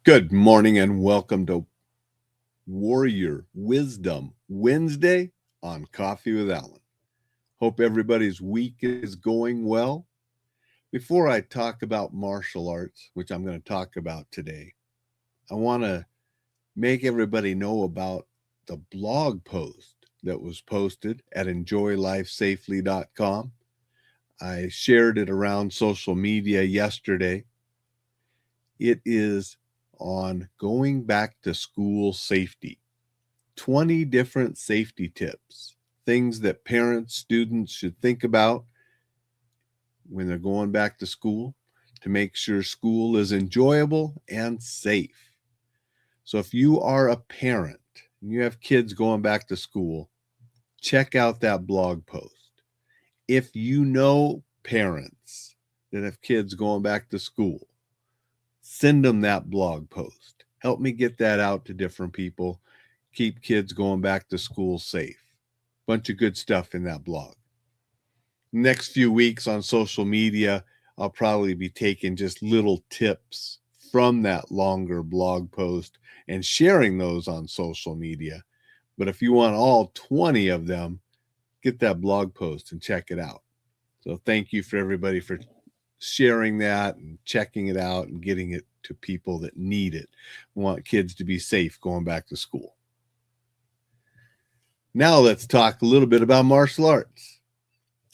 Good morning and welcome to Warrior Wisdom Wednesday on Coffee with Alain. Hope everybody's week is going well. Before I talk about martial arts, which I'm going to talk about today, I want to make everybody know about the blog post that was posted at enjoylifesafely.com. I shared it around social media yesterday. It is on going back to school safety. 20 different safety tips, things that parents, students should think about when they're going back to school to make sure school is enjoyable and safe. So if you are a parent and you have kids going back to school, check out that blog post. If you know parents that have kids going back to school, send them that blog post. Help me get that out to different people. Keep kids going back to school safe. Bunch of good stuff in that blog. Next few weeks on social media, I'll probably be taking just little tips from that longer blog post and sharing those on social media. But if you want all 20 of them, get that blog post and check it out. So thank you for everybody for sharing that and checking it out and getting it to people that need it. We want kids to be safe going back to school. Now let's talk a little bit about martial arts.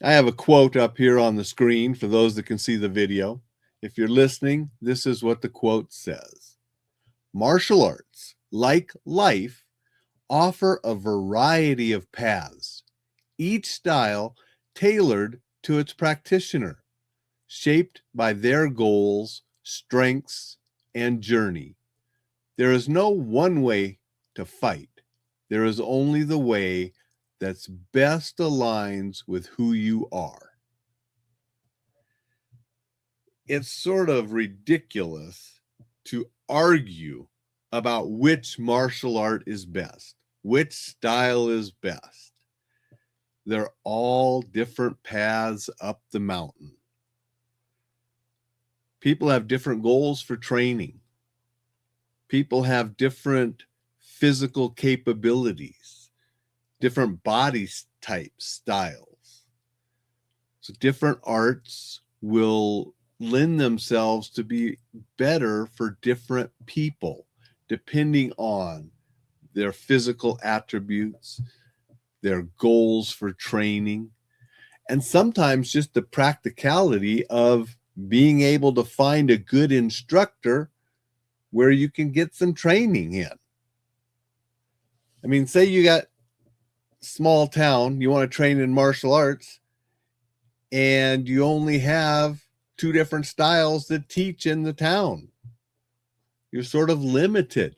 I have a quote up here on the screen for those that can see the video. If you're listening, this is what the quote says. Martial arts, like life, offer a variety of paths, each style tailored to its practitioner, shaped by their goals, strengths, and journey. There is no one way to fight. There is only the way that's best aligns with who you are. It's sort of ridiculous to argue about which martial art is best, which style is best. They're all different paths up the mountain. People have different goals for training. People have different physical capabilities, different body type styles. So different arts will lend themselves to be better for different people, depending on their physical attributes, their goals for training, and sometimes just the practicality of being able to find a good instructor where you can get some training in. I mean, say you got small town, you want to train in martial arts, and you only have 2 different styles that teach in the town. You're sort of limited.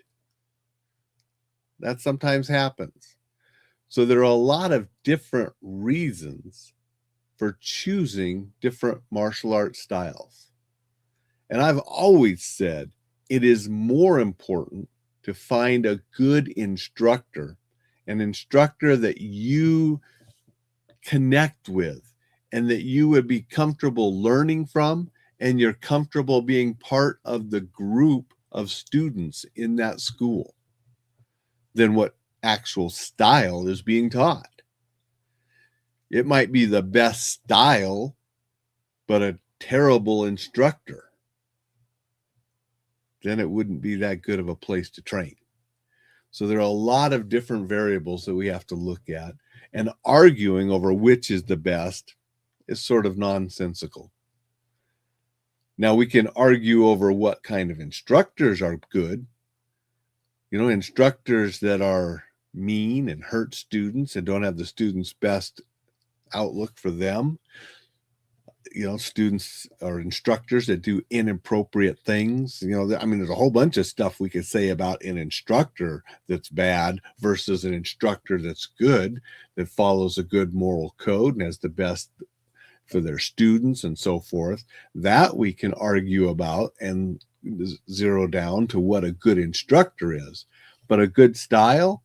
That sometimes happens. So there are a lot of different reasons for choosing different martial arts styles. And I've always said it is more important to find a good instructor, an instructor that you connect with and that you would be comfortable learning from, and you're comfortable being part of the group of students in that school, than what actual style is being taught. It might be the best style, but a terrible instructor. Then it wouldn't be that good of a place to train. So there are a lot of different variables that we have to look at, and arguing over which is the best is sort of nonsensical. Now we can argue over what kind of instructors are good. You know, instructors that are mean and hurt students and don't have the students' best outlook for them. You know, students or instructors that do inappropriate things. You know, I mean, there's a whole bunch of stuff we could say about an instructor that's bad versus an instructor that's good, that follows a good moral code and has the best for their students and so forth. That we can argue about and zero down to what a good instructor is. But a good style,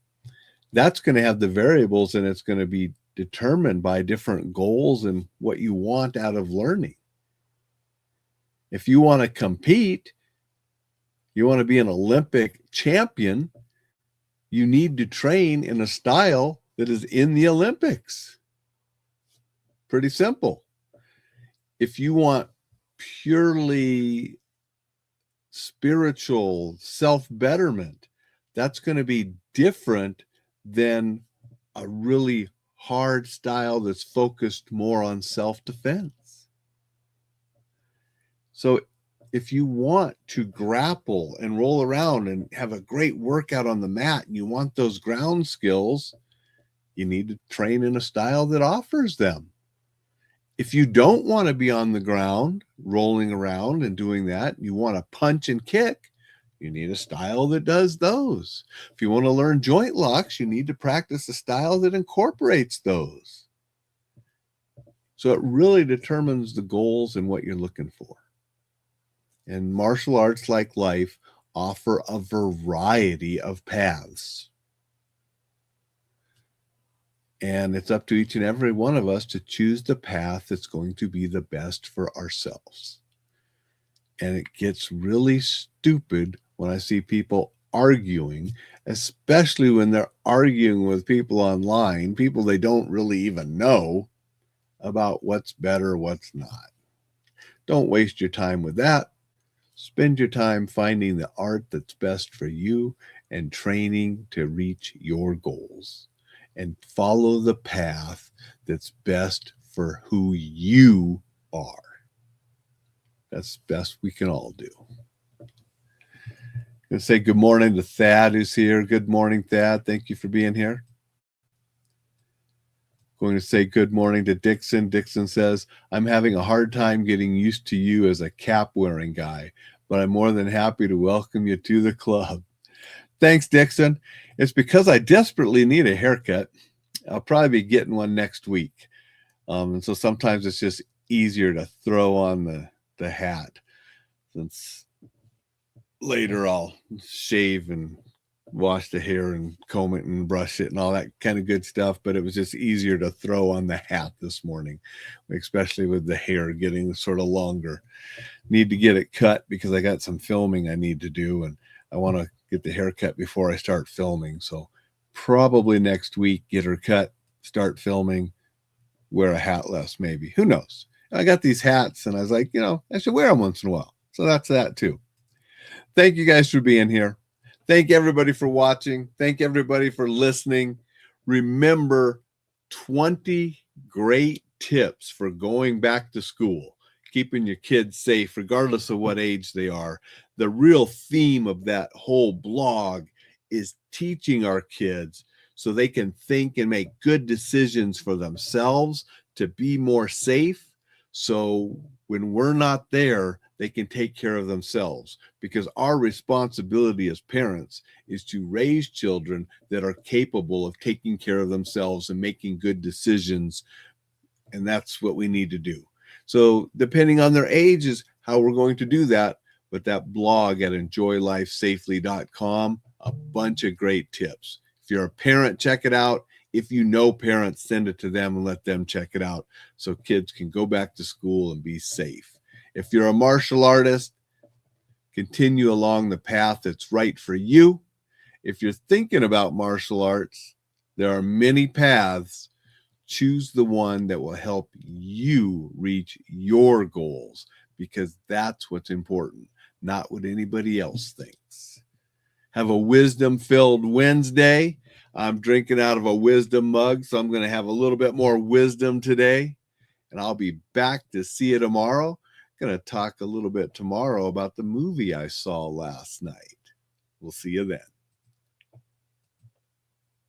that's going to have the variables, and it's going to be determined by different goals and what you want out of learning. If you want to compete, You want to be an Olympic champion, you need to train in a style that is in the Olympics. Pretty simple. If you want purely spiritual self-betterment, that's going to be different than a really hard style that's focused more on self-defense. So if you want to grapple and roll around and have a great workout on the mat and you want those ground skills, you need to train in a style that offers them. If you don't want to be on the ground rolling around and doing that, you want to punch and kick, you need a style that does those. If you want to learn joint locks, you need to practice a style that incorporates those. So it really determines the goals and what you're looking for. And martial arts, like life, offer a variety of paths. And it's up to each and every one of us to choose the path that's going to be the best for ourselves. And it gets really stupid when I see people arguing, especially when they're arguing with people online, people they don't really even know, about what's better, what's not. Don't waste your time with that. Spend your time finding the art that's best for you and training to reach your goals. And follow the path that's best for who you are. That's the best we can all do. I'm going to say good morning to Thad, who's here. Good morning, Thad. Thank you for being here. Going to say good morning to Dixon. Dixon says, I'm having a hard time getting used to you as a cap-wearing guy, but I'm more than happy to welcome you to the club. Thanks, Dixon. It's because I desperately need a haircut. I'll probably be getting one next week. And so sometimes it's just easier to throw on the hat, since later I'll shave and wash the hair and comb it and brush it and all that kind of good stuff. But it was just easier to throw on the hat this morning, especially with the hair getting sort of longer. Need to get it cut because I got some filming I need to do, and I want to get the haircut before I start filming. So probably next week, get her cut, start filming, wear a hat less, maybe. Who knows? I got these hats, and I was like, I should wear them once in a while. So that's that too. Thank you guys for being here. Thank everybody for watching. Thank everybody for listening. Remember, 20 great tips for going back to school, keeping your kids safe, regardless of what age they are. The real theme of that whole blog is teaching our kids so they can think and make good decisions for themselves to be more safe. So when we're not there, they can take care of themselves, because our responsibility as parents is to raise children that are capable of taking care of themselves and making good decisions. And that's what we need to do. So depending on their age is how we're going to do that. But that blog at enjoylifesafely.com, a bunch of great tips. If you're a parent, check it out. If you know parents, send it to them and let them check it out so kids can go back to school and be safe. If you're a martial artist, continue along the path that's right for you. If you're thinking about martial arts, there are many paths. Choose the one that will help you reach your goals, because that's what's important, not what anybody else thinks. Have a wisdom-filled Wednesday. I'm drinking out of a wisdom mug, so I'm going to have a little bit more wisdom today. And I'll be back to see you tomorrow. I'm going to talk a little bit tomorrow about the movie I saw last night. We'll see you then.